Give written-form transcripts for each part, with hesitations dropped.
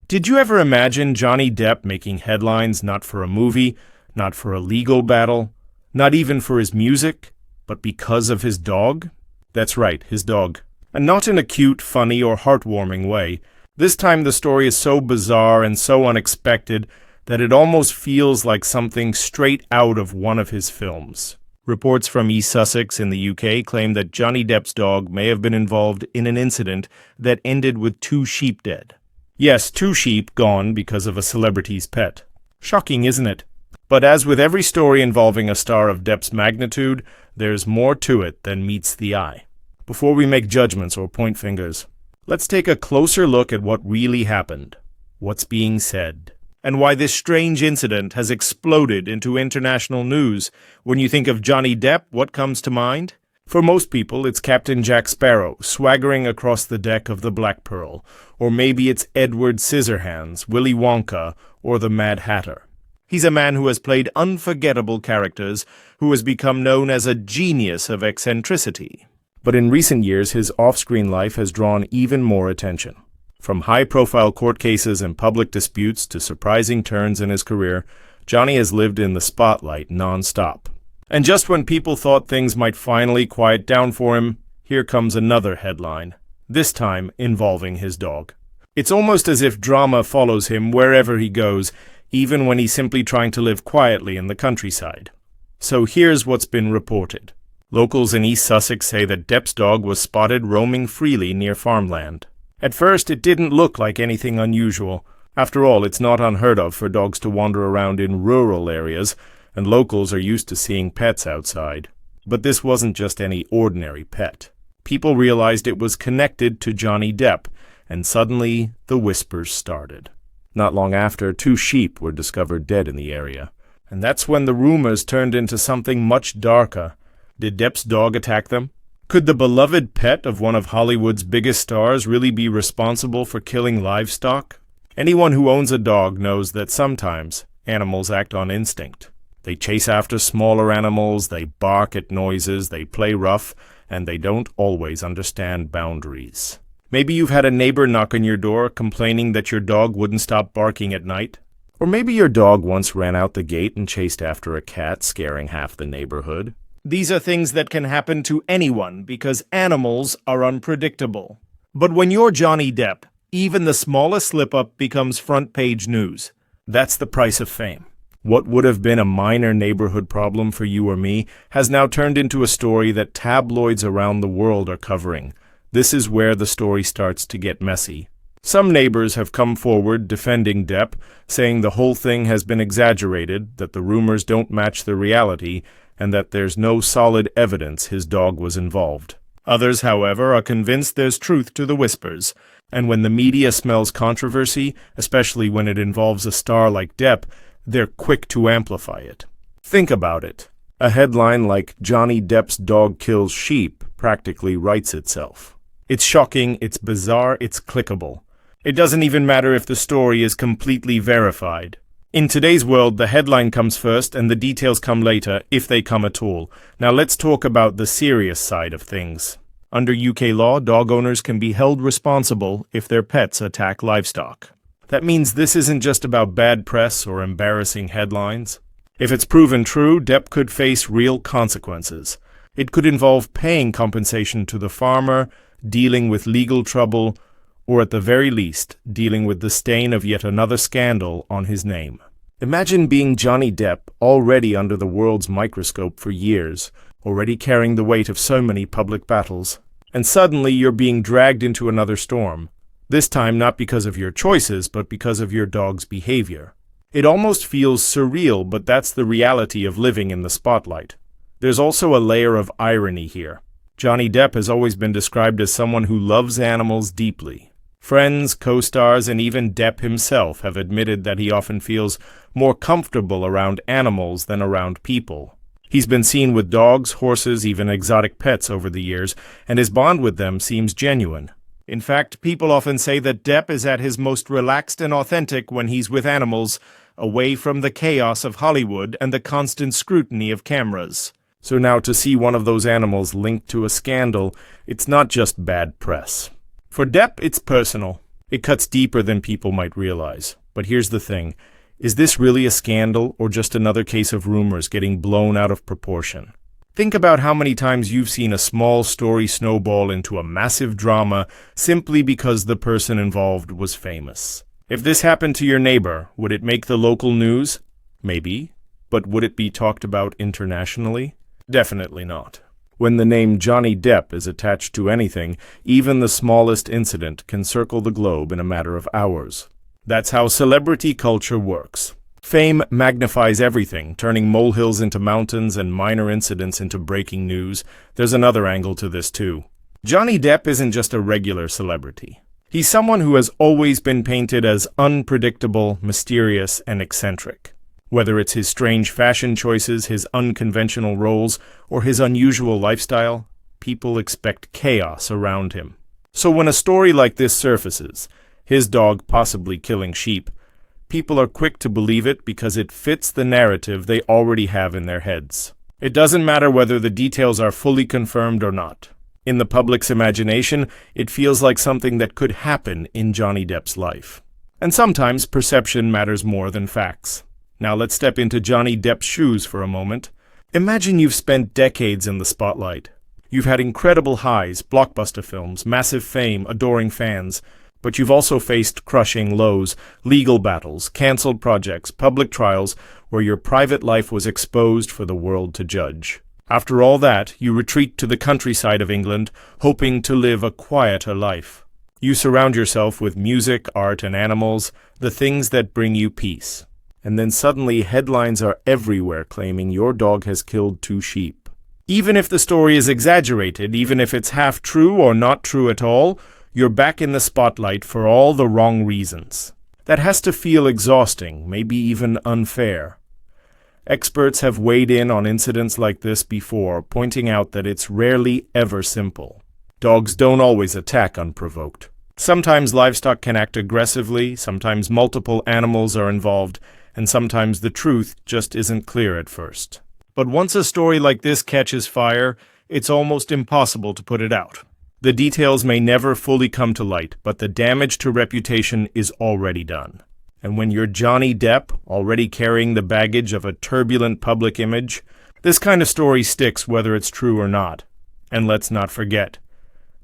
Did you ever imagine Johnny Depp making headlines not for a movie, not for a legal battle, not even for his music, but because of his dog? That's right, his dog. And not in a cute, funny, or heartwarming way. This time the story is so bizarre and so unexpected that it almost feels like something straight out of one of his films. Reports from East Sussex in the UK claim that Johnny Depp's dog may have been involved in an incident that ended with 2 sheep dead. Yes, 2 sheep gone because of a celebrity's pet. Shocking, isn't it? But as with every story involving a star of Depp's magnitude, there's more to it than meets the eye. Before we make judgments or point fingers, let's take a closer look at what really happened, what's being said, and why this strange incident has exploded into international news. When you think of Johnny Depp, what comes to mind? For most people, it's Captain Jack Sparrow swaggering across the deck of the Black Pearl, or maybe it's Edward Scissorhands, Willy Wonka, or the Mad Hatter. He's a man who has played unforgettable characters, who has become known as a genius of eccentricity. But in recent years, his off-screen life has drawn even more attention. From high-profile court cases and public disputes to surprising turns in his career, Johnny has lived in the spotlight non-stop. And just when people thought things might finally quiet down for him, here comes another headline, this time involving his dog. It's almost as if drama follows him wherever he goes, even when he's simply trying to live quietly in the countryside. So here's what's been reported. Locals in East Sussex say that Depp's dog was spotted roaming freely near farmland. At first, it didn't look like anything unusual. After all, it's not unheard of for dogs to wander around in rural areas, and locals are used to seeing pets outside. But this wasn't just any ordinary pet. People realized it was connected to Johnny Depp, and suddenly the whispers started. Not long after, 2 sheep were discovered dead in the area. And that's when the rumors turned into something much darker. Did Depp's dog attack them? Could the beloved pet of one of Hollywood's biggest stars really be responsible for killing livestock? Anyone who owns a dog knows that sometimes animals act on instinct. They chase after smaller animals, they bark at noises, they play rough, and they don't always understand boundaries. Maybe you've had a neighbor knock on your door complaining that your dog wouldn't stop barking at night. Or maybe your dog once ran out the gate and chased after a cat, scaring half the neighborhood. These are things that can happen to anyone because animals are unpredictable. But when you're Johnny Depp, even the smallest slip-up becomes front-page news. That's the price of fame. What would have been a minor neighborhood problem for you or me has now turned into a story that tabloids around the world are covering. This is where the story starts to get messy. Some neighbors have come forward defending Depp, saying the whole thing has been exaggerated, that the rumors don't match the reality, and that there's no solid evidence his dog was involved. Others, however, are convinced there's truth to the whispers, and when the media smells controversy, especially when it involves a star like Depp, they're quick to amplify it. Think about it. A headline like "Johnny Depp's dog kills sheep" practically writes itself. It's shocking, it's bizarre, it's clickable. It doesn't even matter if the story is completely verified. In today's world, the headline comes first and the details come later, if they come at all. Now let's talk about the serious side of things. Under UK law, dog owners can be held responsible if their pets attack livestock. That means this isn't just about bad press or embarrassing headlines. If it's proven true, Depp could face real consequences. It could involve paying compensation to the farmer, dealing with legal trouble, or at the very least, dealing with the stain of yet another scandal on his name. Imagine being Johnny Depp, already under the world's microscope for years, already carrying the weight of so many public battles, and suddenly you're being dragged into another storm. This time not because of your choices, but because of your dog's behavior. It almost feels surreal, but that's the reality of living in the spotlight. There's also a layer of irony here. Johnny Depp has always been described as someone who loves animals deeply. Friends, co-stars, and even Depp himself have admitted that he often feels more comfortable around animals than around people. He's been seen with dogs, horses, even exotic pets over the years, and his bond with them seems genuine. In fact, people often say that Depp is at his most relaxed and authentic when he's with animals, away from the chaos of Hollywood and the constant scrutiny of cameras. So now to see one of those animals linked to a scandal, it's not just bad press. For Depp, it's personal. It cuts deeper than people might realize. But here's the thing. Is this really a scandal or just another case of rumors getting blown out of proportion? Think about how many times you've seen a small story snowball into a massive drama simply because the person involved was famous. If this happened to your neighbor, would it make the local news? Maybe. But would it be talked about internationally? Definitely not. When the name Johnny Depp is attached to anything, even the smallest incident can circle the globe in a matter of hours. That's how celebrity culture works. Fame magnifies everything, turning molehills into mountains and minor incidents into breaking news. There's another angle to this too. Johnny Depp isn't just a regular celebrity. He's someone who has always been painted as unpredictable, mysterious, and eccentric. Whether it's his strange fashion choices, his unconventional roles, or his unusual lifestyle, people expect chaos around him. So when a story like this surfaces, his dog possibly killing sheep, people are quick to believe it because it fits the narrative they already have in their heads. It doesn't matter whether the details are fully confirmed or not. In the public's imagination, it feels like something that could happen in Johnny Depp's life. And sometimes perception matters more than facts. Now let's step into Johnny Depp's shoes for a moment. Imagine you've spent decades in the spotlight. You've had incredible highs, blockbuster films, massive fame, adoring fans, but you've also faced crushing lows, legal battles, cancelled projects, public trials, where your private life was exposed for the world to judge. After all that, you retreat to the countryside of England, hoping to live a quieter life. You surround yourself with music, art, and animals, the things that bring you peace. And then suddenly headlines are everywhere claiming your dog has killed 2 sheep. Even if the story is exaggerated, even if it's half true or not true at all, you're back in the spotlight for all the wrong reasons. That has to feel exhausting, maybe even unfair. Experts have weighed in on incidents like this before, pointing out that it's rarely ever simple. Dogs don't always attack unprovoked. Sometimes livestock can act aggressively, sometimes multiple animals are involved, and sometimes the truth just isn't clear at first. But once a story like this catches fire, it's almost impossible to put it out. The details may never fully come to light, but the damage to reputation is already done. And when you're Johnny Depp, already carrying the baggage of a turbulent public image, this kind of story sticks whether it's true or not. And let's not forget,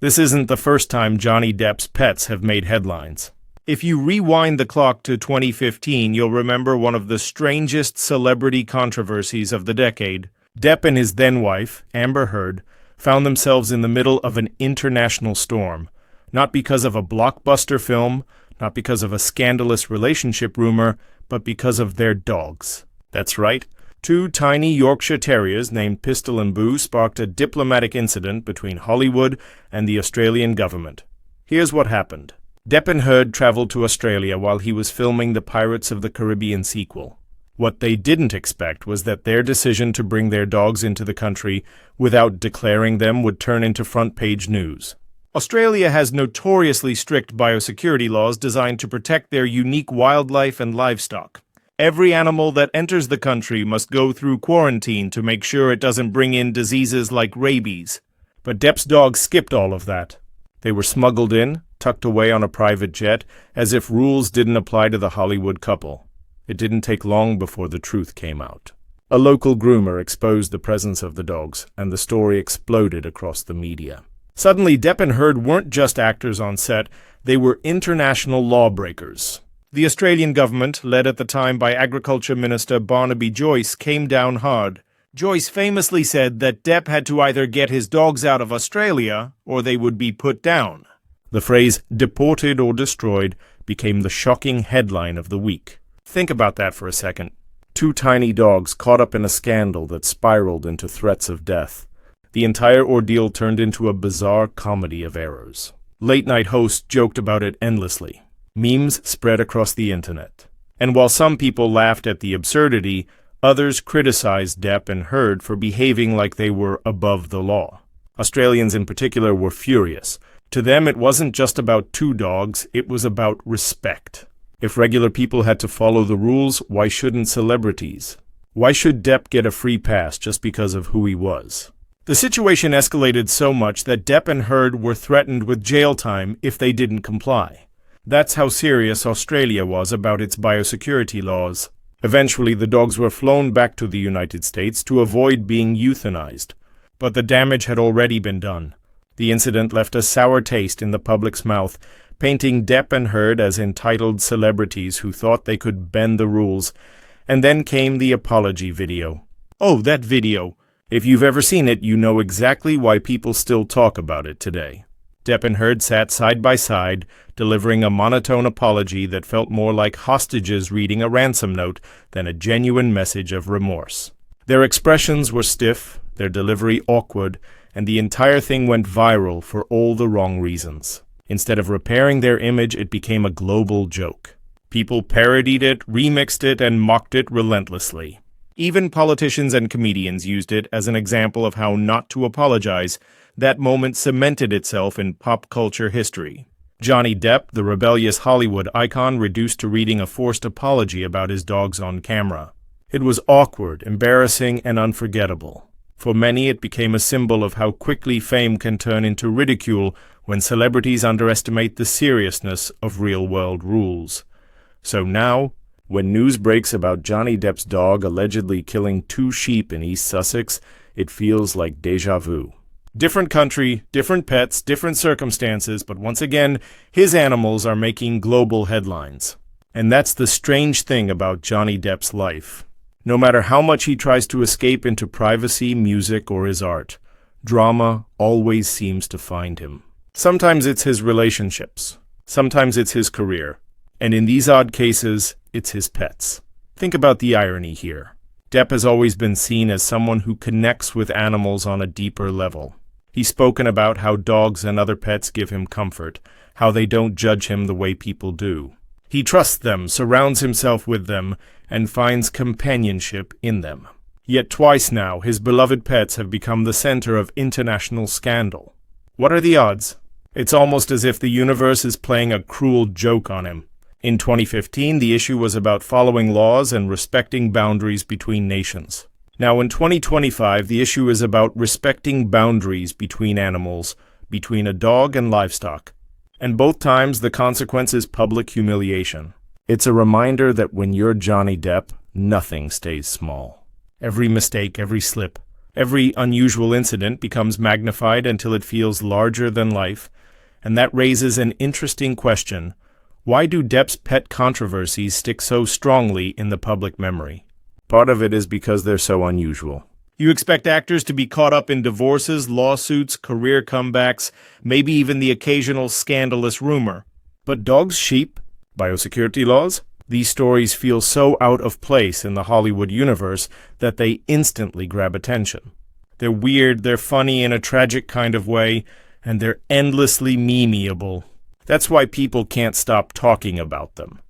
this isn't the first time Johnny Depp's pets have made headlines. If you rewind the clock to 2015, you'll remember one of the strangest celebrity controversies of the decade. Depp and his then-wife, Amber Heard, found themselves in the middle of an international storm, not because of a blockbuster film, not because of a scandalous relationship rumor, but because of their dogs. That's right. 2 tiny Yorkshire Terriers named Pistol and Boo sparked a diplomatic incident between Hollywood and the Australian government. Here's what happened. Depp and Heard traveled to Australia while he was filming the Pirates of the Caribbean sequel. What they didn't expect was that their decision to bring their dogs into the country without declaring them would turn into front-page news. Australia has notoriously strict biosecurity laws designed to protect their unique wildlife and livestock. Every animal that enters the country must go through quarantine to make sure it doesn't bring in diseases like rabies. But Depp's dogs skipped all of that. They were smuggled in, tucked away on a private jet, as if rules didn't apply to the Hollywood couple. It didn't take long before the truth came out. A local groomer exposed the presence of the dogs, and the story exploded across the media. Suddenly, Depp and Heard weren't just actors on set, they were international lawbreakers. The Australian government, led at the time by Agriculture Minister Barnaby Joyce, came down hard. Joyce famously said that Depp had to either get his dogs out of Australia, or they would be put down. The phrase, deported or destroyed, became the shocking headline of the week. Think about that for a second. 2 tiny dogs caught up in a scandal that spiraled into threats of death. The entire ordeal turned into a bizarre comedy of errors. Late-night hosts joked about it endlessly. Memes spread across the internet. And while some people laughed at the absurdity, others criticized Depp and Heard for behaving like they were above the law. Australians in particular were furious. To them, it wasn't just about 2 dogs, it was about respect. If regular people had to follow the rules, why shouldn't celebrities? Why should Depp get a free pass just because of who he was? The situation escalated so much that Depp and Heard were threatened with jail time if they didn't comply. That's how serious Australia was about its biosecurity laws. Eventually, the dogs were flown back to the United States to avoid being euthanized. But the damage had already been done. The incident left a sour taste in the public's mouth, painting Depp and Heard as entitled celebrities who thought they could bend the rules. And then came the apology video. Oh, that video! If you've ever seen it, you know exactly why people still talk about it today. Depp and Heard sat side by side, delivering a monotone apology that felt more like hostages reading a ransom note than a genuine message of remorse. Their expressions were stiff, their delivery awkward, and the entire thing went viral for all the wrong reasons. Instead of repairing their image, it became a global joke. People parodied it, remixed it, and mocked it relentlessly. Even politicians and comedians used it as an example of how not to apologize. That moment cemented itself in pop culture history. Johnny Depp, the rebellious Hollywood icon, reduced to reading a forced apology about his dogs on camera. It was awkward, embarrassing, and unforgettable. For many, it became a symbol of how quickly fame can turn into ridicule when celebrities underestimate the seriousness of real-world rules. So now, when news breaks about Johnny Depp's dog allegedly killing 2 sheep in East Sussex, it feels like déjà vu. Different country, different pets, different circumstances, but once again, his animals are making global headlines. And that's the strange thing about Johnny Depp's life. No matter how much he tries to escape into privacy, music, or his art, drama always seems to find him. Sometimes it's his relationships. Sometimes it's his career. And in these odd cases, it's his pets. Think about the irony here. Depp has always been seen as someone who connects with animals on a deeper level. He's spoken about how dogs and other pets give him comfort, how they don't judge him the way people do. He trusts them, surrounds himself with them, and finds companionship in them. Yet twice now, his beloved pets have become the center of international scandal. What are the odds? It's almost as if the universe is playing a cruel joke on him. In 2015, the issue was about following laws and respecting boundaries between nations. Now, in 2025, the issue is about respecting boundaries between animals, between a dog and livestock. And both times, the consequence is public humiliation. It's a reminder that when you're Johnny Depp, nothing stays small. Every mistake, every slip, every unusual incident becomes magnified until it feels larger than life. And that raises an interesting question. Why do Depp's pet controversies stick so strongly in the public memory? Part of it is because they're so unusual. You expect actors to be caught up in divorces, lawsuits, career comebacks, maybe even the occasional scandalous rumor. But dogs, sheep, biosecurity laws? These stories feel so out of place in the Hollywood universe that they instantly grab attention. They're weird, they're funny in a tragic kind of way, and they're endlessly memeable. That's why people can't stop talking about them.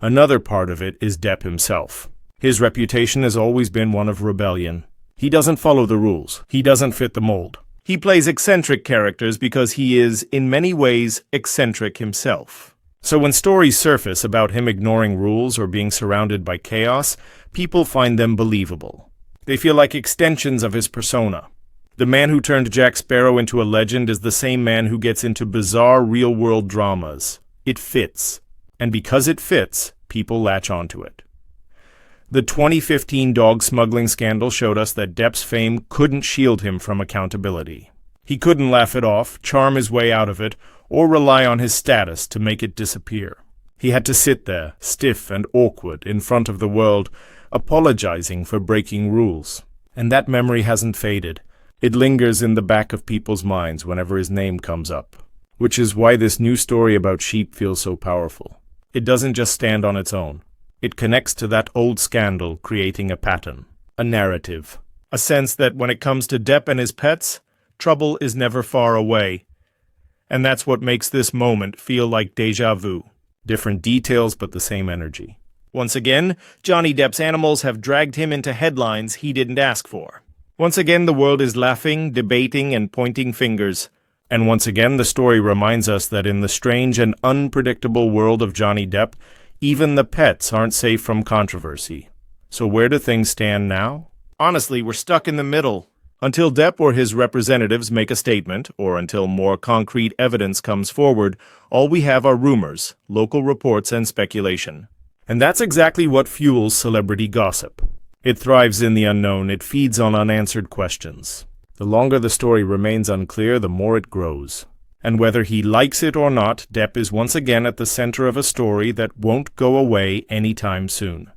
Another part of it is Depp himself. His reputation has always been one of rebellion. He doesn't follow the rules. He doesn't fit the mold. He plays eccentric characters because he is, in many ways, eccentric himself. So when stories surface about him ignoring rules or being surrounded by chaos, people find them believable. They feel like extensions of his persona. The man who turned Jack Sparrow into a legend is the same man who gets into bizarre real-world dramas. It fits. And because it fits, people latch onto it. The 2015 dog smuggling scandal showed us that Depp's fame couldn't shield him from accountability. He couldn't laugh it off, charm his way out of it, or rely on his status to make it disappear. He had to sit there, stiff and awkward, in front of the world, apologizing for breaking rules. And that memory hasn't faded. It lingers in the back of people's minds whenever his name comes up. Which is why this new story about sheep feels so powerful. It doesn't just stand on its own. It connects to that old scandal, creating a pattern, a narrative, a sense that when it comes to Depp and his pets, trouble is never far away. And that's what makes this moment feel like déjà vu. Different details, but the same energy. Once again, Johnny Depp's animals have dragged him into headlines he didn't ask for. Once again, the world is laughing, debating, and pointing fingers. And once again, the story reminds us that in the strange and unpredictable world of Johnny Depp, even the pets aren't safe from controversy. So where do things stand now? Honestly, we're stuck in the middle. Until Depp or his representatives make a statement, or until more concrete evidence comes forward, all we have are rumors, local reports, and speculation. And that's exactly what fuels celebrity gossip. It thrives in the unknown, it feeds on unanswered questions. The longer the story remains unclear, the more it grows. And whether he likes it or not, Depp is once again at the center of a story that won't go away anytime soon.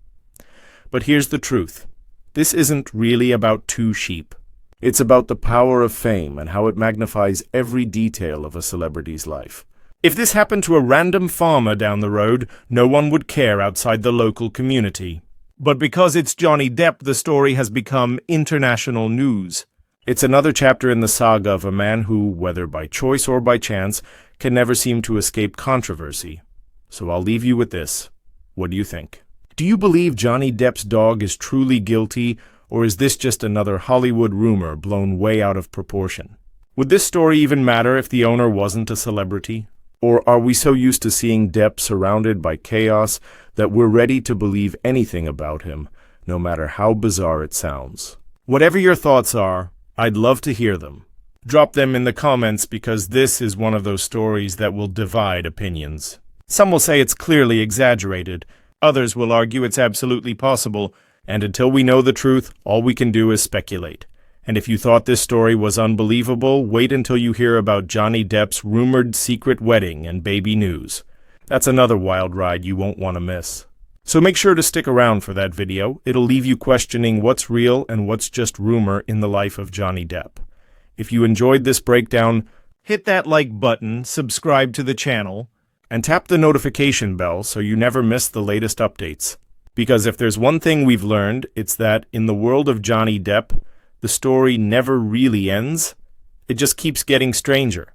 But here's the truth. This isn't really about two sheep. It's about the power of fame and how it magnifies every detail of a celebrity's life. If this happened to a random farmer down the road, no one would care outside the local community. But because it's Johnny Depp, the story has become international news. It's another chapter in the saga of a man who, whether by choice or by chance, can never seem to escape controversy. So I'll leave you with this. What do you think? Do you believe Johnny Depp's dog is truly guilty, or is this just another Hollywood rumor blown way out of proportion? Would this story even matter if the owner wasn't a celebrity? Or are we so used to seeing Depp surrounded by chaos that we're ready to believe anything about him, no matter how bizarre it sounds? Whatever your thoughts are, I'd love to hear them. Drop them in the comments because this is one of those stories that will divide opinions. Some will say it's clearly exaggerated. Others will argue it's absolutely possible. And until we know the truth, all we can do is speculate. And if you thought this story was unbelievable, wait until you hear about Johnny Depp's rumored secret wedding and baby news. That's another wild ride you won't want to miss. So make sure to stick around for that video. It'll leave you questioning what's real and what's just rumor in the life of Johnny Depp. If you enjoyed this breakdown, hit that like button, subscribe to the channel, and tap the notification bell so you never miss the latest updates. Because if there's one thing we've learned, it's that in the world of Johnny Depp, the story never really ends. It just keeps getting stranger.